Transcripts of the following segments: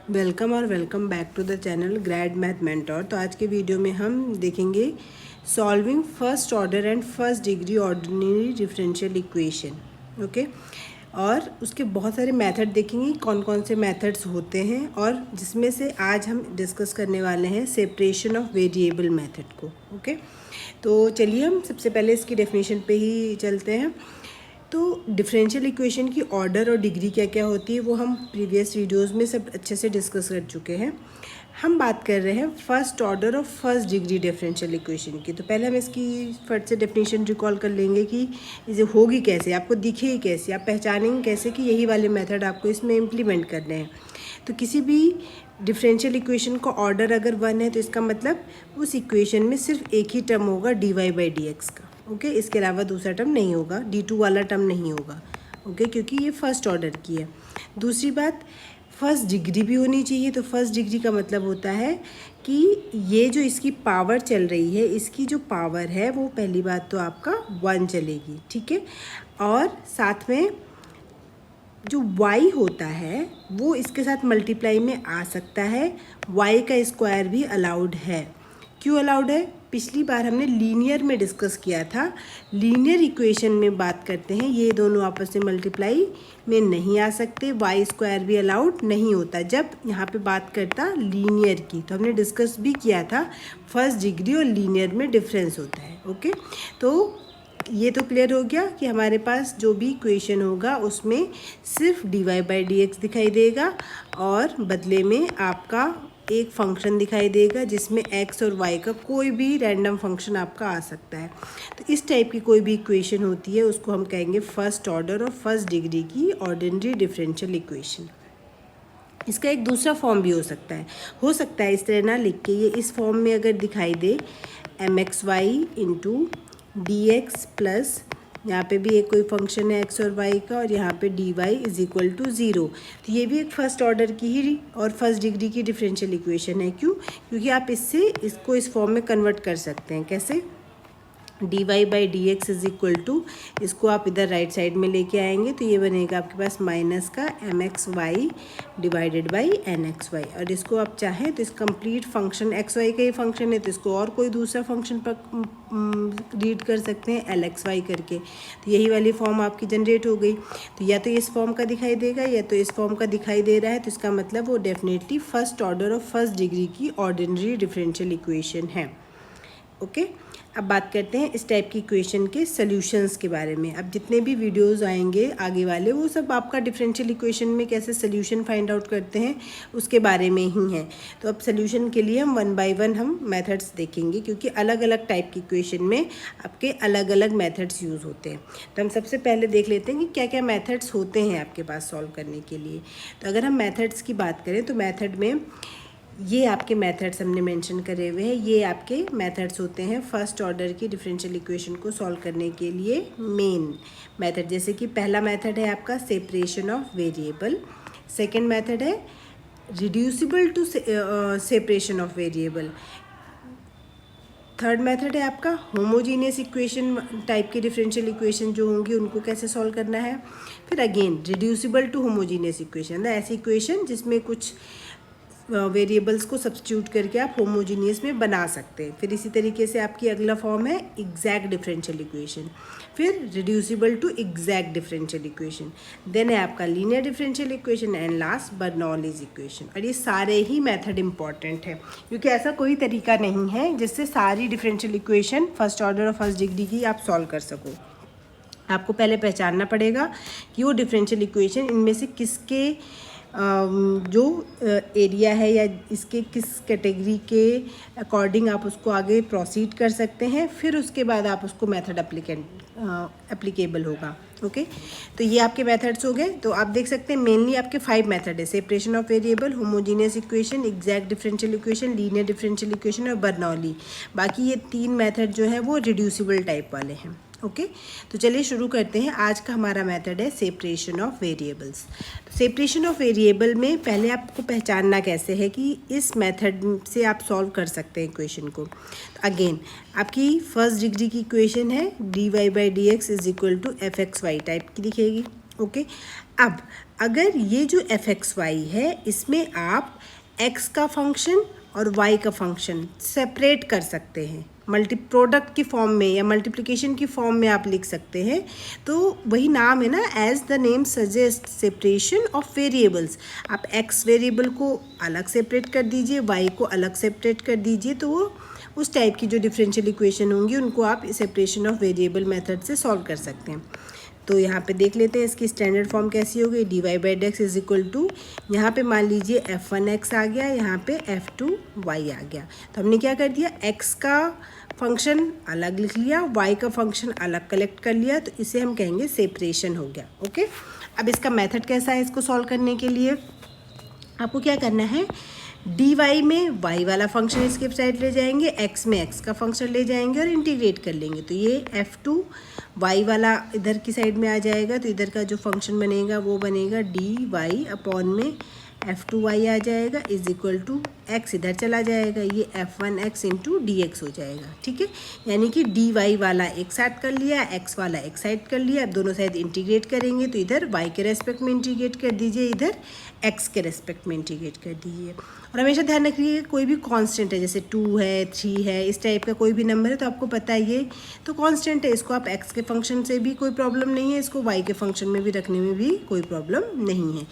Welcome और welcome back to the channel grad math mentor. तो आज के वीडियो में हम देखेंगे solving first order and first degree ordinary differential equation. Okay, और उसके बहुत सारे मेथड देखेंगे कौन कौन से मेथड्स होते हैं, और जिसमें से आज हम डिस्कस करने वाले हैं सेपरेशन ऑफ वेरिएबल मेथड को। ओके, तो चलिए हम सबसे पहले इसकी डेफिनेशन पे ही चलते हैं। तो डिफरेंशियल इक्वेशन की ऑर्डर और डिग्री क्या क्या होती है वो हम प्रीवियस वीडियोस में सब अच्छे से डिस्कस कर चुके हैं। हम बात कर रहे हैं फर्स्ट ऑर्डर और फर्स्ट डिग्री डिफरेंशियल इक्वेशन की। तो पहले हम इसकी फट से डेफिनेशन रिकॉल कर लेंगे कि इसे होगी कैसे, आपको दिखेगी कैसे, आप पहचानेंगे कैसे कि यही वाले मेथड आपको इसमें इम्प्लीमेंट करने हैं। तो किसी भी डिफरेंशियल इक्वेशन का ऑर्डर अगर 1 है तो इसका मतलब उस इक्वेशन में सिर्फ एक ही टर्म होगा dy/dx का। ओके, इसके अलावा दूसरा टर्म नहीं होगा, d2 वाला टर्म नहीं होगा। ओके, क्योंकि ये फर्स्ट ऑर्डर की है। दूसरी बात, फर्स्ट डिग्री भी होनी चाहिए। तो फर्स्ट डिग्री का मतलब होता है कि ये जो इसकी पावर चल रही है, इसकी जो पावर है वो पहली बात तो आपका 1 चलेगी, ठीक है। और साथ में जो y होता है वो इसके साथ मल्टीप्लाई में आ सकता है। y का स्क्वायर भी अलाउड है। क्यों अलाउड है? पिछली बार हमने लीनियर में डिस्कस किया था। लीनियर इक्वेशन में बात करते हैं, ये दोनों आपस में मल्टीप्लाई में नहीं आ सकते, y स्क्वायर भी अलाउड नहीं होता जब यहाँ पे बात करता लीनियर की। तो हमने डिस्कस भी किया था फर्स्ट डिग्री और लीनियर में डिफरेंस होता है। ओके, तो ये तो क्लियर हो गया कि हमारे पास जो भी इक्वेशन होगा उसमें सिर्फ dy/dx दिखाई देगा और बदले में आपका एक फंक्शन दिखाई देगा जिसमें x और y का कोई भी रैंडम फंक्शन आपका आ सकता है। तो इस टाइप की कोई भी इक्वेशन होती है उसको हम कहेंगे फर्स्ट ऑर्डर और फर्स्ट डिग्री की ऑर्डिनरी डिफरेंशियल इक्वेशन। इसका एक दूसरा फॉर्म भी हो सकता है इस तरह ना लिख के, ये इस फॉर्म में अगर दिखाई दे mxy इंटू dx प्लस यहाँ पे भी एक कोई फंक्शन है x और y का, और यहाँ पे dy इज इक्वल टू 0। तो ये भी एक फर्स्ट ऑर्डर की ही और फर्स्ट डिग्री की डिफरेंशियल इक्वेशन है। क्यों? क्योंकि आप इससे इसको इस फॉर्म में कन्वर्ट कर सकते हैं। कैसे? dy/dx इज इक्वल टू, इसको आप इधर राइट साइड में लेके आएंगे तो ये बनेगा आपके पास माइनस का mxy डिवाइडेड बाई nxy। और इसको आप चाहें तो इस कंप्लीट फंक्शन xy का ही फंक्शन है तो इसको और कोई दूसरा फंक्शन पर रीड कर सकते हैं lxy करके। तो यही वाली फॉर्म आपकी जनरेट हो गई। तो या तो इस फॉर्म का दिखाई देगा या तो इस फॉर्म का दिखाई दे रहा है, तो इसका मतलब वो डेफिनेटली फर्स्ट ऑर्डर और फर्स्ट डिग्री की ऑर्डिनरी डिफरेंशियल इक्वेशन है। ओके, अब बात करते हैं इस टाइप की इक्वेशन के सॉल्यूशंस के बारे में। अब जितने भी वीडियोस आएंगे आगे वाले वो सब आपका डिफरेंशियल इक्वेशन में कैसे सॉल्यूशन फाइंड आउट करते हैं उसके बारे में ही है। तो अब सॉल्यूशन के लिए हम 1 बाय 1 हम मेथड्स देखेंगे, क्योंकि अलग अलग टाइप की इक्वेशन में आपके अलग अलग मेथड्स यूज़ होते हैं। तो हम सबसे पहले देख लेते हैं कि क्या क्या मेथड्स होते हैं आपके पास सॉल्व करने के लिए। तो अगर हम मेथड्स की बात करें तो मेथड में ये आपके मेथड्स हमने मेंशन करे हुए हैं। ये आपके मेथड्स होते हैं फर्स्ट ऑर्डर की डिफरेंशियल इक्वेशन को सॉल्व करने के लिए मेन मेथड। जैसे कि पहला मेथड है आपका separation of variable, second method है reducible to separation of variable, third method है आपका होमोजीनियस इक्वेशन टाइप की डिफरेंशियल इक्वेशन जो होंगी उनको कैसे सॉल्व करना है। फिर again reducible to homogeneous equation, ऐसी इक्वेशन जिसमें कुछ वेरिएबल्स को सब्स्टिट्यूट करके आप होमोजीनियस में बना सकते हैं। फिर इसी तरीके से आपकी अगला फॉर्म है एग्जैक्ट डिफरेंशियल इक्वेशन, फिर reducible to exact differential equation, then है आपका linear differential equation and last Bernoulli's equation. और ये सारे ही मेथड इंपॉर्टेंट है क्योंकि ऐसा कोई तरीका नहीं है जिससे सारी डिफरेंशियल इक्वेशन फर्स्ट ऑर्डर और फर्स्ट डिग्री की आप सॉल्व कर सको। आपको पहले पहचानना पड़ेगा कि वो डिफरेंशियल इक्वेशन इनमें से किसके जो एरिया है या इसके किस कैटेगरी के अकॉर्डिंग आप उसको आगे प्रोसीड कर सकते हैं। फिर उसके बाद आप उसको मेथड एप्लीकेबल होगा। ओके, तो ये आपके मेथड्स हो गए। तो आप देख सकते हैं मेनली आपके 5 मेथड है, separation of variable, homogeneous equation, exact differential equation, linear differential equation और बर्नौली। बाकी ये 3 मेथड जो है वो रिड्यूसिबल टाइप वाले हैं। ओके, तो चलिए शुरू करते हैं। आज का हमारा मेथड है सेपरेशन ऑफ वेरिएबल्स। तो सेपरेशन ऑफ वेरिएबल में पहले आपको पहचानना कैसे है कि इस मेथड से आप सॉल्व कर सकते हैं इक्वेशन को। तो अगेन आपकी फर्स्ट डिग्री की इक्वेशन है dy/dx is equal to fxy type की दिखेगी। ओके, अब अगर ये जो fxy है इसमें आप x का फंक्शन और y का फंक्शन सेपरेट कर सकते हैं, मल्टी प्रोडक्ट की फॉर्म में या मल्टीप्लिकेशन की फॉर्म में आप लिख सकते हैं, तो वही नाम है ना, as the name suggest separation of variables. आप x वेरिएबल को अलग सेपरेट कर दीजिए, y को अलग सेपरेट कर दीजिए, तो वो उस टाइप की जो डिफरेंशियल इक्वेशन होंगी उनको आप सेपरेशन ऑफ वेरिएबल मेथड से सॉल्व कर सकते हैं। तो यहाँ पे देख लेते हैं इसकी स्टैंडर्ड फॉर्म कैसी होगी। dy/dx इज इक्वल टू, यहाँ पे मान लीजिए f1x आ गया, यहाँ पे f2y आ गया, तो हमने क्या कर दिया, x का फंक्शन अलग लिख लिया, y का फंक्शन अलग कलेक्ट कर लिया, तो इसे हम कहेंगे सेपरेशन हो गया। ओके, अब इसका मेथड कैसा है, इसको सॉल्व करने के लिए आपको क्या करना है, dy में y वाला फंक्शन इसके साइड ले जाएंगे, x में x का फंक्शन ले जाएंगे और इंटीग्रेट कर लेंगे, तो ये f2y वाला इधर की साइड में आ जाएगा, तो इधर का जो फंक्शन बनेगा वो बनेगा dy अपॉन में f2y आ जाएगा इज इक्वल टू x इधर चला जाएगा, ये f1x इंटू dx हो जाएगा। ठीक है, यानी कि dy वाला एक साइड कर लिया, x वाला एक साइड कर लिया, अब दोनों साइड इंटीग्रेट करेंगे, तो इधर y के रेस्पेक्ट में इंटीग्रेट कर दीजिए, इधर x के रेस्पेक्ट में इंटीग्रेट कर दीजिए। और हमेशा ध्यान रखिए कोई भी कांस्टेंट है, जैसे 2 है, 3 है, इस टाइप का कोई भी नंबर है तो आपको पता है ये तो कांस्टेंट है, इसको आप x के फंक्शन से भी कोई प्रॉब्लम नहीं है, इसको y के फंक्शन में भी रखने में भी कोई प्रॉब्लम नहीं है।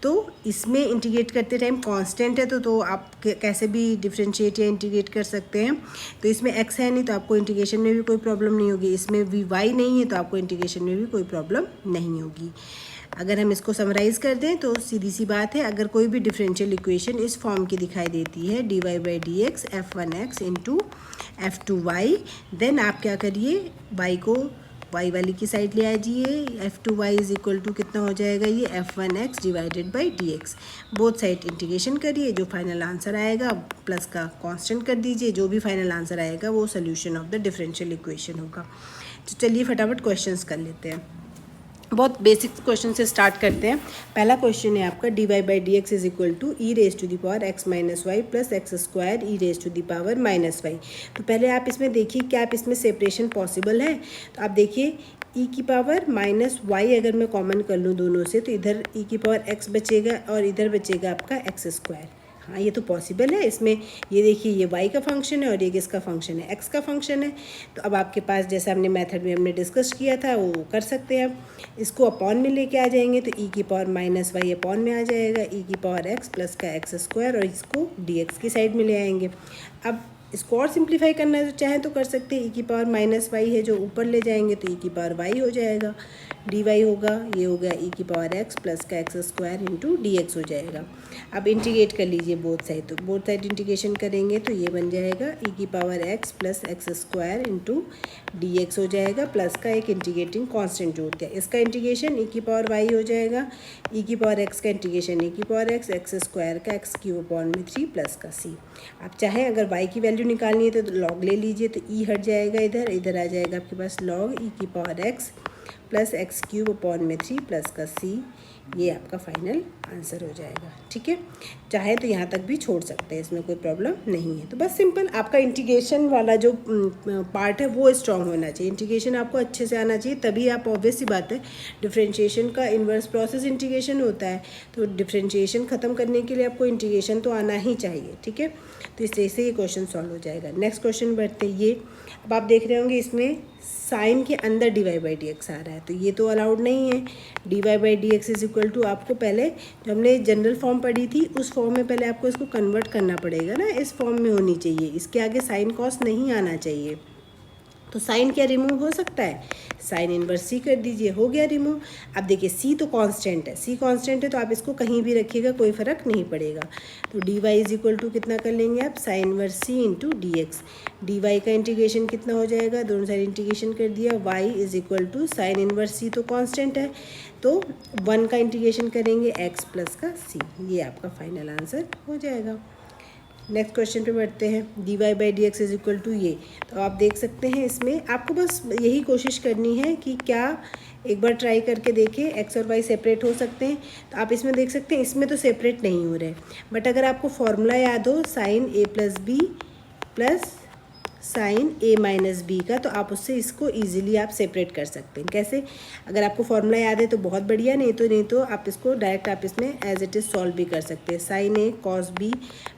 तो इसमें इंटीग्रेट करते टाइम कांस्टेंट है तो आप कैसे भी डिफरेंशिएट या इंटीग्रेट कर सकते हैं। तो इसमें x है नहीं तो आपको इंटीग्रेशन में भी कोई प्रॉब्लम नहीं होगी, इसमें y नहीं है तो आपको इंटीग्रेशन में भी कोई प्रॉब्लम नहीं होगी। अगर हम इसको समराइज़ कर दें तो सीधी सी बात है, अगर कोई भी डिफरेंशियल इक्वेशन इस फॉर्म की दिखाई देती है dy/dx f1x into f2y, then आप क्या करिए, y को y वाली की साइड ले आइए, f2y इज इक्वल टू कितना हो जाएगा, ये f1x divided by dx, both side integration करिए, जो फाइनल आंसर आएगा प्लस का कांस्टेंट कर दीजिए, जो भी फाइनल आंसर आएगा वो solution of the differential equation होगा। तो चलिए फटाफट क्वेश्चंस कर लेते हैं, बहुत बेसिक क्वेश्चन से स्टार्ट करते हैं। पहला क्वेश्चन है आपका dy/dx is equal to e⁻x - y plus x² e⁻⁻y। तो पहले आप इसमें देखिए क्या आप इसमें सेपरेशन पॉसिबल है, तो आप देखिए e⁻−y अगर मैं कॉमन कर लूँ दोनों से, तो इधर e⁻x बचेगा और इधर बचेगा आपका x²। हाँ, ये तो पॉसिबल है। इसमें ये देखिए ये y का फंक्शन है और ये किसका फंक्शन है, x का फंक्शन है। तो अब आपके पास जैसा हमने मेथड में हमने डिस्कस किया था वो कर सकते हैं। इसको अपॉन में लेके आ जाएंगे तो e⁻−y अपॉन में आ जाएगा e⁻x प्लस का x² और इसको dx की साइड में ले आएंगे। अब इसको और सिंप्लीफाई करना है तो चाहे तो कर सकते हैं, e⁻−y है जो ऊपर ले जाएंगे तो e⁻y हो जाएगा, dy होगा, ये हो गया e⁻x प्लस का x² इंटू dx हो जाएगा। अब इंटीग्रेट कर लीजिए बोथ साइड, तो बोथ साइड इंटीग्रेशन करेंगे तो ये बन जाएगा e⁻x plus x² into dx हो जाएगा, प्लस का एक इंटीग्रेटिंग कांस्टेंट जोड़ दिया, इसका इंटीग्रेशन e⁻y हो जाएगा, e⁻x का इंटीग्रेशन e⁻x, x² का x³ प्लस का c। आप चाहें अगर y की वैल्यू निकालनी है तो लॉग ले लीजिए, तो e हट जाएगा, इधर आ जाएगा आपके पास log e⁻x plus x³ plus का c, ये आपका फाइनल आंसर हो जाएगा। ठीक है, चाहे तो यहाँ तक भी छोड़ सकते हैं, इसमें कोई प्रॉब्लम नहीं है। तो बस सिंपल आपका इंटीग्रेशन वाला जो पार्ट है वो स्ट्रॉन्ग होना चाहिए, इंटीग्रेशन आपको अच्छे से आना चाहिए, तभी आप ऑब्वियस सी बात है डिफरेंशिएशन का इन्वर्स प्रोसेस इंटीग्रेशन होता है, तो डिफरेंशिएशन ख़त्म करने के लिए आपको इंटीग्रेशन तो आना ही चाहिए। ठीक है, तो इस तरह से ये क्वेश्चन सॉल्व हो जाएगा। नेक्स्ट क्वेश्चन बढ़ते हैं। ये अब आप देख रहे होंगे इसमें साइन के अंदर dy/dx आ रहा है, तो ये तो अलाउड नहीं है। dy/dx इज इक्वल टू, आपको पहले जो हमने जनरल फॉर्म पढ़ी थी उस फॉर्म में पहले आपको इसको कन्वर्ट करना पड़ेगा ना, इस फॉर्म में होनी चाहिए, इसके आगे साइन कॉस नहीं आना चाहिए। तो साइन क्या रिमूव हो सकता है, साइन इनवर्स सी कर दीजिए, हो गया रिमूव। अब देखिए सी तो कांस्टेंट है, सी कांस्टेंट है तो आप इसको कहीं भी रखिएगा कोई फ़र्क नहीं पड़ेगा। तो dy इज इक्वल टू कितना कर लेंगे आप, sine inverse C into dx, dy का इंटीग्रेशन कितना हो जाएगा, दोनों साइड इंटीग्रेशन कर दिया, y is equal to sine inverse C तो कांस्टेंट है तो 1 का इंटीग्रेशन करेंगे x प्लस का c, ये आपका फाइनल आंसर हो जाएगा। नेक्स्ट क्वेश्चन पे बढ़ते हैं। dy/dx इज इक्वल टू ये, तो आप देख सकते हैं इसमें आपको बस यही कोशिश करनी है कि क्या एक बार ट्राई करके देखें x और y सेपरेट हो सकते हैं। तो आप इसमें देख सकते हैं इसमें तो सेपरेट नहीं हो रहे, बट अगर आपको फॉर्मूला याद हो sine a plus B plus sine A minus B का, तो आप उससे इसको ईजिली आप सेपरेट कर सकते हैं। कैसे? अगर आपको फॉर्मूला याद है तो बहुत बढ़िया, नहीं तो आप इसको डायरेक्ट आप इसमें एज इट इज़ सॉल्व भी कर सकते हैं। साइन ए कॉस बी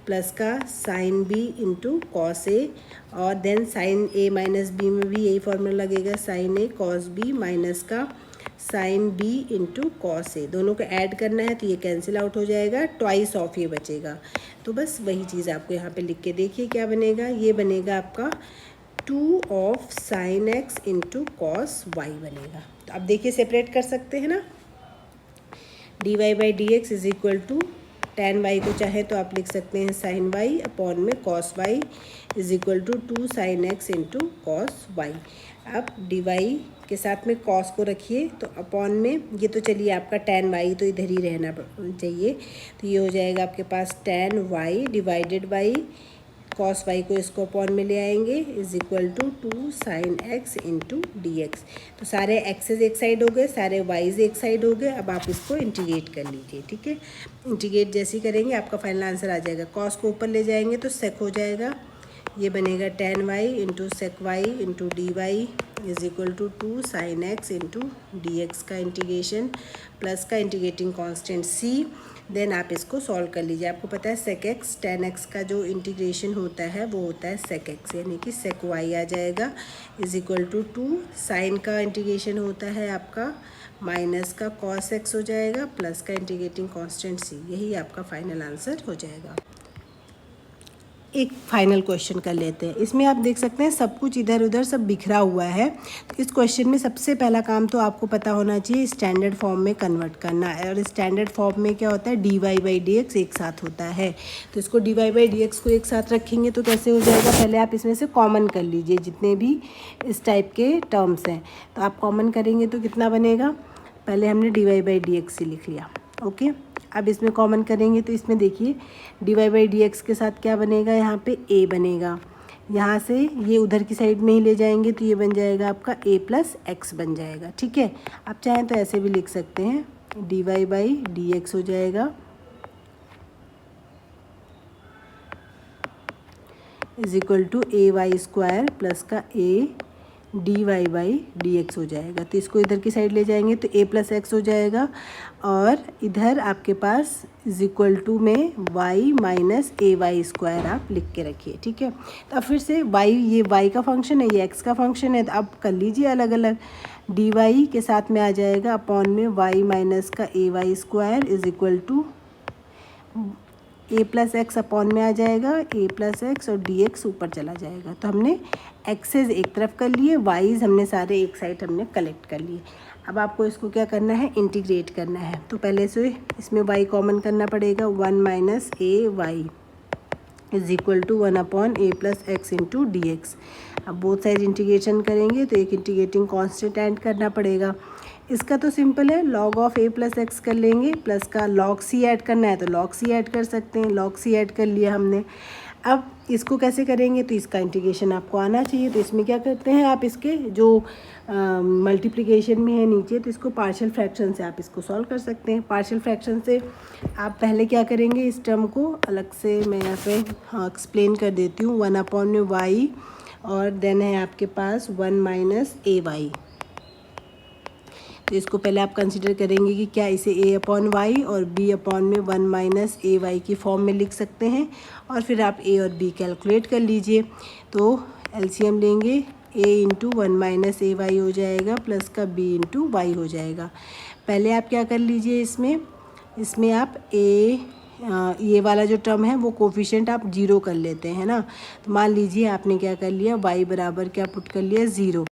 प्लस का sine B into cos A, और then sign A minus B में भी यही फॉर्मूला लगेगा, साइन ए कॉस बी माइनस का sine B into cos A. दोनों को ऐड करना है तो ये कैंसिल आउट हो जाएगा, ट्वाइस ऑफ ये बचेगा। तो बस वही चीज़ आपको यहाँ पे लिख के देखिए क्या बनेगा। ये बनेगा आपका 2 of sine x into cos y बनेगा। तो आप देखिए सेपरेट कर सकते हैं ना। D y by d x is equal to tan y को चाहे तो आप लिख सकते हैं साइन वाई अपॉन में cos y is equal to 2 sine x into cos y. अब डी वाई के साथ में कॉस को रखिए तो अपॉन में ये तो चलिए आपका टेन वाई तो इधर ही रहना चाहिए, तो ये हो जाएगा आपके पास tan y divided by cos y को इसको अपॉन में ले आएंगे is equal to 2 sine x into d x. तो सारे एक्सेस एक साइड हो गए, सारे वाइज एक साइड हो गए। अब आप इसको इंटीग्रेट कर लीजिए, ठीक है। इंटीग्रेट जैसे ही करेंगे आपका फाइनल आंसर आ जाएगा। कॉस को ऊपर ले जाएंगे तो सेक हो जाएगा, ये बनेगा tan y into sec y into d y is equal to 2 sine x into d x का इंटीग्रेशन प्लस का इंटीग्रेटिंग कांस्टेंट सी। देन आप इसको सॉल्व कर लीजिए। आपको पता है सेक एक्स टेन एक्स का जो इंटीग्रेशन होता है वो होता है सेक एक्स, यानी कि सेक वाई आ जाएगा इज इक्वल टू 2 साइन का इंटीग्रेशन होता है आपका माइनस का कॉस एक्स हो जाएगा प्लस का इंटीग्रेटिंग कांस्टेंट सी। यही आपका फाइनल आंसर हो जाएगा। एक फाइनल क्वेश्चन कर लेते हैं। इसमें आप देख सकते हैं सब कुछ इधर उधर सब बिखरा हुआ है। तो इस क्वेश्चन में सबसे पहला काम तो आपको पता होना चाहिए स्टैंडर्ड फॉर्म में कन्वर्ट करना है। और स्टैंडर्ड फॉर्म में क्या होता है, d y by d x एक साथ होता है। तो इसको d y by d x को एक साथ रखेंगे तो कैसे हो जाएगा, पहले आप इसमें से कॉमन कर लीजिए जितने भी इस टाइप के टर्म्स हैं। तो आप कॉमन करेंगे तो कितना बनेगा, पहले हमने d y by d x से लिख लिया, ओके। अब इसमें कॉमन करेंगे तो इसमें देखिए d y by d x के साथ क्या बनेगा, यहाँ पे a बनेगा। यहाँ से ये उधर की साइड में ही ले जाएंगे तो ये बन जाएगा आपका a प्लस एक्स बन जाएगा, ठीक है। आप चाहें तो ऐसे भी लिख सकते हैं, d y by d x हो जाएगा is equal to a y square plus का a d y by d x हो जाएगा। तो इसको इधर की साइड ले जाएंगे तो a प्लस एक्स हो जाएगा, और इधर आपके पास इज इक्वल टू में y minus a y square आप लिख के रखिए, ठीक है। तो अब फिर से y, ये y का फंक्शन है, ये x का फंक्शन है, तो आप कर लीजिए अलग अलग। डी वाई के साथ में आ जाएगा अपॉन में y माइनस का a y square is equal to a plus x upon में आ जाएगा ए प्लस एक्स, और डी एक्स ऊपर चला जाएगा। तो हमने एक्सेस एक तरफ कर लिए, वाइज हमने सारे एक साइड हमने कलेक्ट कर लिए। अब आपको इसको क्या करना है, इंटीग्रेट करना है। तो पहले से इसमें y कॉमन करना पड़ेगा, 1 minus a y is equal to 1 upon a plus x into d x. अब बोथ साइड इंटीग्रेशन करेंगे तो एक इंटीग्रेटिंग कांस्टेंट ऐड करना पड़ेगा। इसका तो सिंपल है, log of A plus x कर लेंगे, प्लस का लॉग सी ऐड करना है तो लॉग सी ऐड कर सकते हैं। लॉग सी ऐड कर लिया हमने। अब इसको कैसे करेंगे, तो इसका इंटीग्रेशन आपको आना चाहिए। तो इसमें क्या करते हैं, आप इसके जो मल्टीप्लिकेशन में है नीचे, तो इसको पार्शियल फ्रैक्शन से आप इसको सॉल्व कर सकते हैं। पार्शियल फ्रैक्शन से आप पहले क्या करेंगे, इस टर्म को अलग से मैं यहाँ पे एक्सप्लेन कर देती हूँ। 1 अपॉन में वाई, और देन है आपके पास 1 माइनस ए वाई। तो इसको पहले आप कंसिडर करेंगे कि क्या इसे a अपॉन वाई और b अपॉन में 1 माइनस ए वाई की फॉर्म में लिख सकते हैं, और फिर आप a और b कैलकुलेट कर लीजिए। तो एलसीएम लेंगे, a into 1 minus a y हो जाएगा प्लस का b इंटू वाई हो जाएगा। पहले आप क्या कर लीजिए, इसमें आप ये वाला जो टर्म है वो कोफिशिएंट आप 0 कर लेते हैं ना। तो मान लीजिए आपने क्या कर लिया, y बराबर क्या पुट कर लिया, 0।